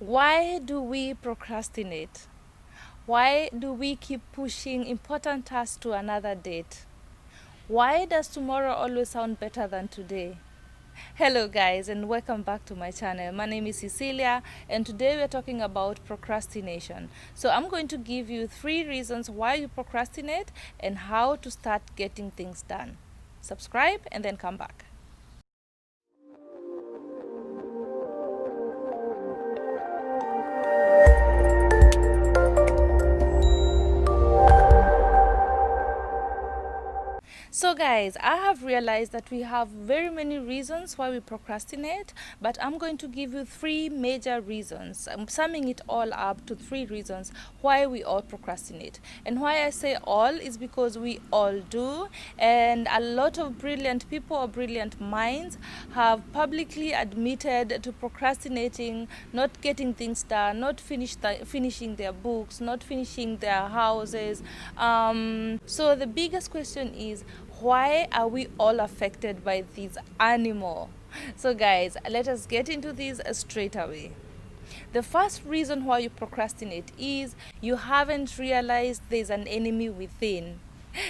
Why do we procrastinate? Why do we keep pushing important tasks to another date? Why does tomorrow always sound better than today? Hello guys, and welcome back to my channel. My name is Cecilia, and today we're talking about procrastination. So I'm going to give you 3 reasons why you procrastinate and how to start getting things done. Subscribe and then come back. So guys, I have realized that we have very many reasons why we procrastinate, but I'm going to give you 3 major reasons. I'm summing it all up to 3 reasons why we all procrastinate. And why I say all is because we all do, and a lot of brilliant people or brilliant minds have publicly admitted to procrastinating, not getting things done, not finishing their books, not finishing their houses. So the biggest question is, why are we all affected by this animal? So guys, let us get into this straight away. The first reason why you procrastinate is you haven't realized there's an enemy within.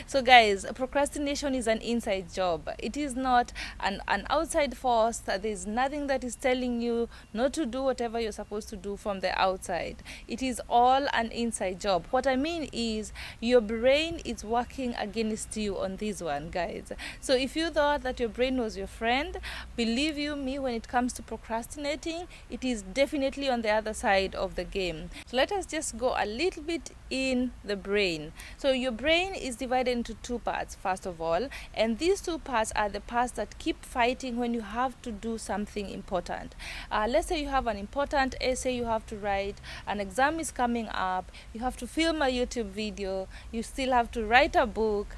So guys, procrastination is an inside job. It is not an outside force. There's nothing that is telling you not to do whatever you're supposed to do from the outside. It is all an inside job. What I mean is your brain is working against you on this one, guys. So if you thought that your brain was your friend, believe you me, when it comes to procrastinating, it is definitely on the other side of the game. So let us just go a little bit in the brain. So your brain is divided into 2 parts, first of all, and these 2 parts are the parts that keep fighting when you have to do something important. Let's say you have an important essay you have to write, an exam is coming up, you have to film a YouTube video, you still have to write a book.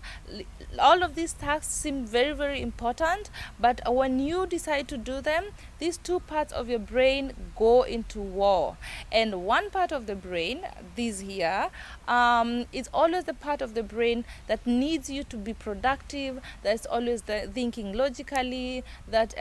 All of these tasks seem very, very important, but when you decide to do them, these 2 parts of your brain go into war. And one part of the brain, this here, is always the part of the brain that needs you to be productive, that's always thinking logically, that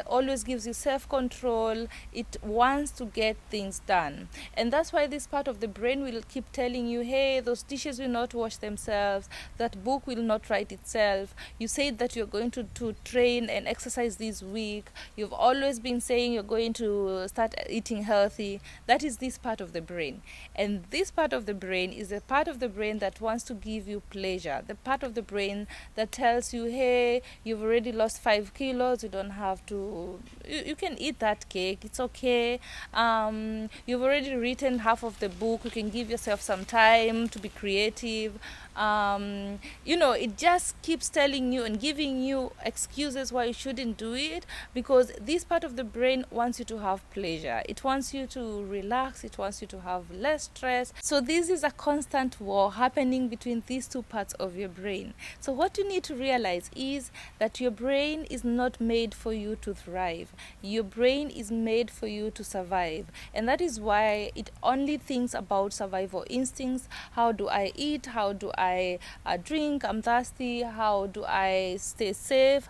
always gives you self-control. It wants to get things done. And that's why this part of the brain will keep telling you, hey, those dishes will not wash themselves, that book will not write itself, you said that you're going to train and exercise this week, you've always been saying you're going to start eating healthy. That is this part of the brain. And this part of the brain is the part of the brain that wants to give you pleasure, the part of the brain that tells you, hey, you've already lost 5 kilos, you don't have to, you can eat that cake, it's okay. You've already written half of the book, you can give yourself some time to be creative. It just keeps telling you and giving you excuses why you shouldn't do it, because this part of the brain wants you to have pleasure, it wants you to relax, it wants you to have less stress. So this is a constant war happening between these 2 parts of your brain. So what you need to realize is that your brain is not made for you to thrive. Your brain is made for you to survive, and that is why it only thinks about survival instincts. How do I eat? How do I drink? I'm thirsty. How do I stay safe?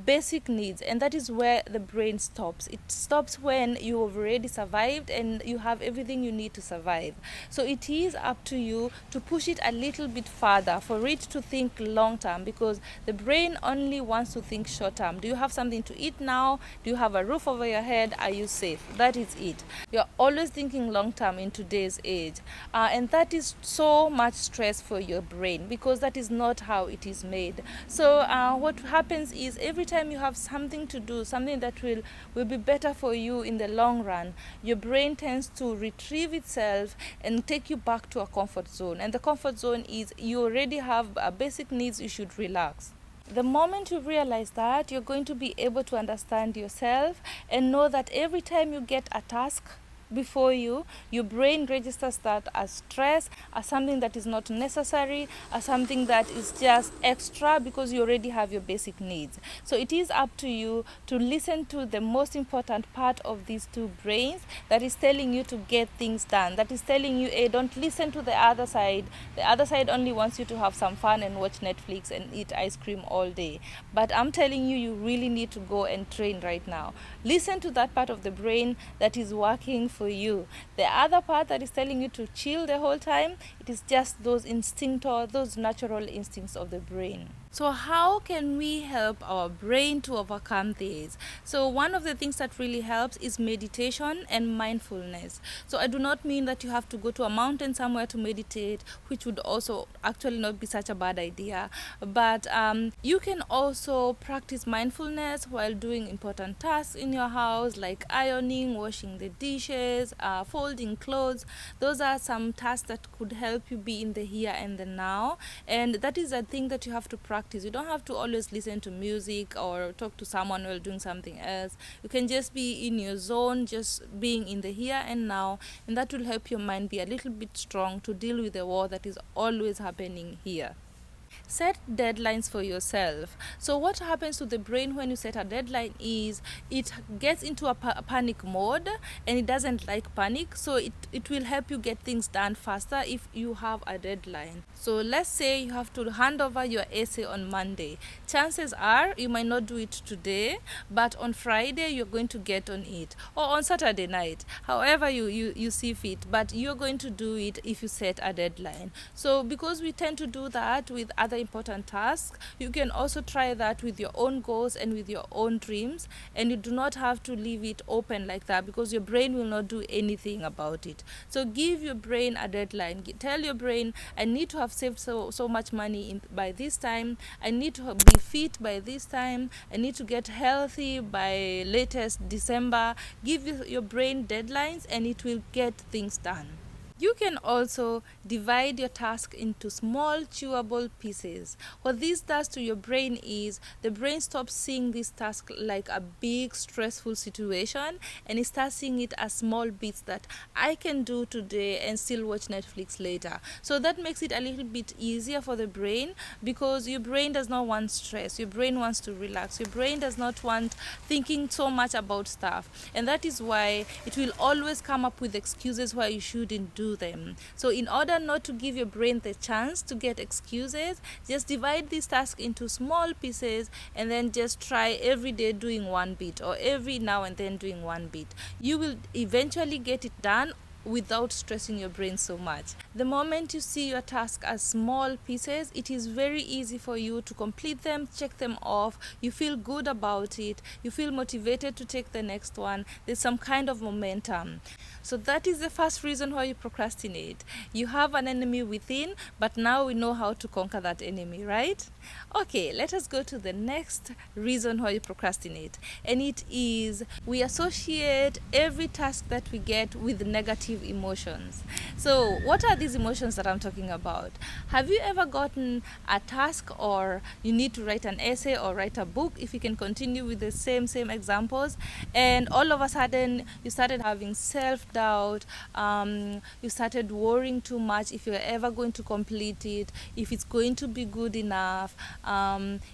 Basic needs. And that is where the brain stops. It stops when you have already survived and you have everything you need to survive. So it is up to you to push it a little bit further, for it to think long term, because the brain only wants to think short term. Do you have something to eat now? Do you have a roof over your head? Are you safe? That is it. You're always thinking long term in today's age, and that is so much stress for your brain, because that is not how it is made. So what happens is, every time you have something to do, something that will be better for you in the long run, your brain tends to retrieve itself and take you back to a comfort zone. And the comfort zone is, you already have basic needs, you should relax. The moment you realize that, you're going to be able to understand yourself and know that every time you get a task before you, your brain registers that as stress, as something that is not necessary, as something that is just extra, because you already have your basic needs. So it is up to you to listen to the most important part of these 2 brains that is telling you to get things done, that is telling you, hey, don't listen to the other side. The other side only wants you to have some fun and watch Netflix and eat ice cream all day. But I'm telling you, you really need to go and train right now. Listen to that part of the brain that is working for you. The other part that is telling you to chill the whole time, it is just those instinctual, those natural instincts of the brain. So how can we help our brain to overcome this? So one of the things that really helps is meditation and mindfulness. So I do not mean that you have to go to a mountain somewhere to meditate, which would also actually not be such a bad idea. But you can also practice mindfulness while doing important tasks in your house, like ironing, washing the dishes, folding clothes. Those are some tasks that could help you be in the here and the now. And that is a thing that you have to practice. You don't have to always listen to music or talk to someone while doing something else. You can just be in your zone, just being in the here and now, and that will help your mind be a little bit strong to deal with the war that is always happening here. Set deadlines for yourself. So what happens to the brain when you set a deadline is it gets into a panic mode, and it doesn't like panic, so it will help you get things done faster if you have a deadline. So let's say you have to hand over your essay on Monday. Chances are you might not do it today, but on Friday you're going to get on it, or on Saturday night, however you see fit, but you're going to do it if you set a deadline. So because we tend to do that with other important tasks, you can also try that with your own goals and with your own dreams, and you do not have to leave it open like that, because your brain will not do anything about it. So give your brain a deadline. Tell your brain, I need to have saved so much money by this time, I need to be fit by this time, I need to get healthy by latest December. Give your brain deadlines, and it will get things done. You can also divide your task into small chewable pieces. What this does to your brain is the brain stops seeing this task like a big stressful situation, and it starts seeing it as small bits that I can do today and still watch Netflix later. So that makes it a little bit easier for the brain, because your brain does not want stress. Your brain wants to relax. Your brain does not want thinking so much about stuff. And that is why it will always come up with excuses why you shouldn't do them. So in order not to give your brain the chance to get excuses, just divide this task into small pieces, and then just try every day doing one bit, or every now and then doing one bit. You will eventually get it done without stressing your brain so much. The moment you see your task as small pieces, it is very easy for you to complete them, check them off. You feel good about it. You feel motivated to take the next one. There's some kind of momentum. So that is the first reason why you procrastinate. You have an enemy within, but now we know how to conquer that enemy, right? Okay, let us go to the next reason why you procrastinate. And it is we associate every task that we get with negative emotions. So what are these emotions that I'm talking about? Have you ever gotten a task, or you need to write an essay or write a book, if you can continue with the same examples, and all of a sudden you started having self-doubt, you started worrying too much if you're ever going to complete it, if it's going to be good enough,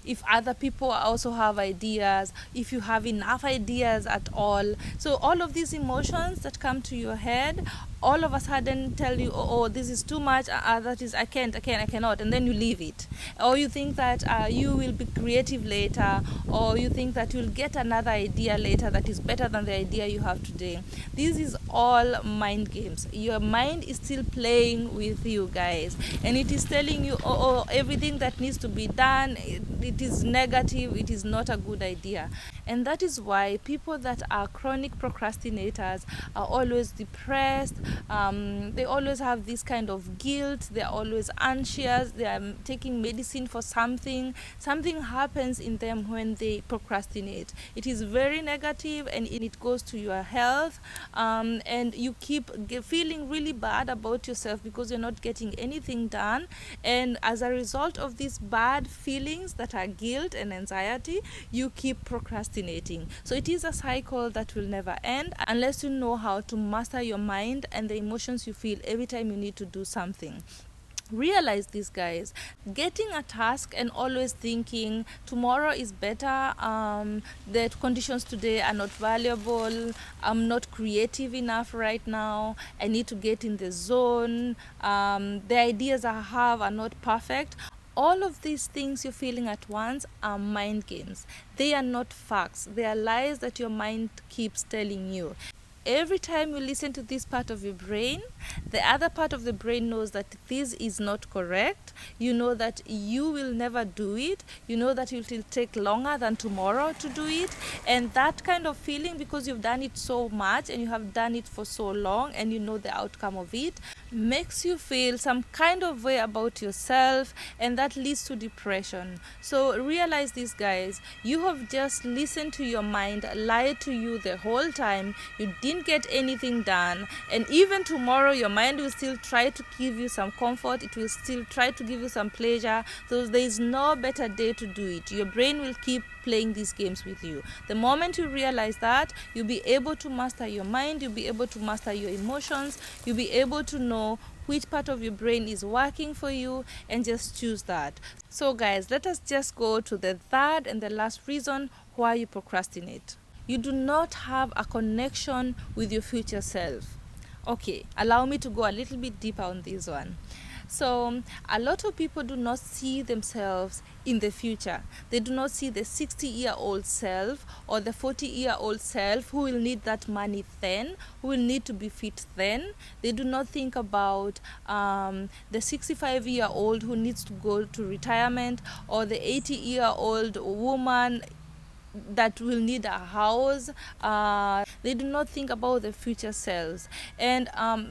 if other people also have ideas, if you have enough ideas at all. So all of these emotions that come to your head all of a sudden tell you, oh, this is too much, that is, I cannot, and then you leave it. Or you think that you will be creative later, or you think that you'll get another idea later that is better than the idea you have today. This is all mind games. Your mind is still playing with you, guys, and it is telling you, everything that needs to be done, it is negative, it is not a good idea. And that is why people that are chronic procrastinators are always depressed. They always have this kind of guilt. They're always anxious. They are taking medicine for something. Something happens in them when they procrastinate. It is very negative, and it goes to your health. And you keep feeling really bad about yourself because you're not getting anything done. And as a result of these bad feelings that are guilt and anxiety, you keep procrastinating. So it is a cycle that will never end unless you know how to master your mind and the emotions you feel every time you need to do something. Realize this, guys. Getting a task and always thinking tomorrow is better, the conditions today are not valuable, I'm not creative enough right now, I need to get in the zone, the ideas I have are not perfect. all of these things you're feeling at once are mind games. They are not facts. They are lies that your mind keeps telling you. Every time you listen to this part of your brain, the other part of the brain knows that this is not correct. You know that you will never do it. You know that it will take longer than tomorrow to do it. And that kind of feeling, because you've done it so much and you have done it for so long and you know the outcome of it, makes you feel some kind of way about yourself, and that leads to depression. So realize this, guys. You have just listened to your mind lie to you the whole time. You didn't get anything done, and even tomorrow your mind will still try to give you some comfort. It will still try to give you some pleasure. So there is no better day to do it. Your brain will keep playing these games with you. The moment you realize that, you'll be able to master your mind, you'll be able to master your emotions, you'll be able to know which part of your brain is working for you, and just choose that. So guys, let us just go to the third and the last reason why you procrastinate. You do not have a connection with your future self. Okay, allow me to go a little bit deeper on this one. So a lot of people do not see themselves in the future. They do not see the 60-year-old self or the 40-year-old self who will need that money then, who will need to be fit then. They do not think about the 65-year-old who needs to go to retirement, or the 80-year-old woman that will need a house. They do not think about the future selves, and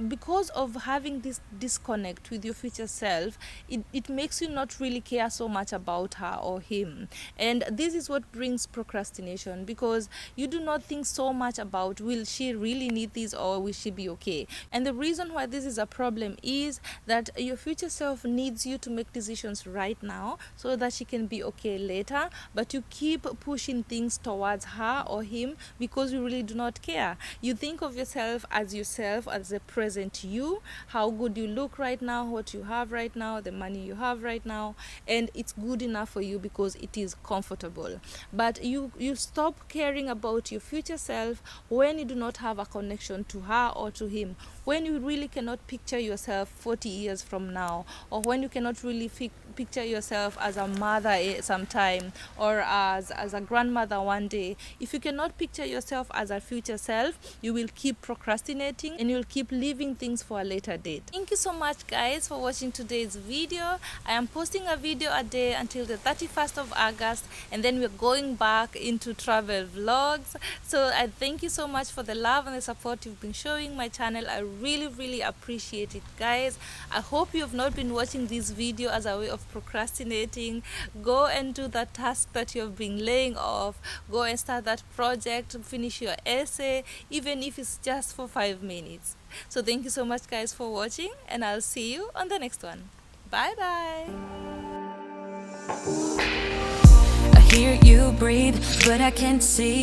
because of having this disconnect with your future self, it makes you not really care so much about her or him. And this is what brings procrastination, because you do not think so much about, will she really need this, or will she be okay? And the reason why this is a problem is that your future self needs you to make decisions right now so that she can be okay later, but you keep pushing things towards her or him because you really do not care. You think of yourself, as the present you, how good you look right now, what you have right now, the money you have right now, and it's good enough for you because it is comfortable. But you stop caring about your future self when you do not have a connection to her or to him, when you really cannot picture yourself 40 years from now, or when you cannot really picture yourself as a mother sometime, or as a grandmother one day. If you cannot picture yourself as a future self, you will keep procrastinating and you'll keep leaving things for a later date. Thank you so much, guys, for watching today's video. I am posting a video a day until the 31st of August, and then we're going back into travel vlogs. So I thank you so much for the love and the support you've been showing my channel. I really appreciate it, guys. I hope you have not been watching this video as a way of procrastinating. Go and do that task that you have been laying off. Go and start that project, finish your essay, even if it's just for 5 minutes. So thank you so much, guys, for watching, and I'll see you on the next one. Bye bye. I hear you breathe, but I can't see.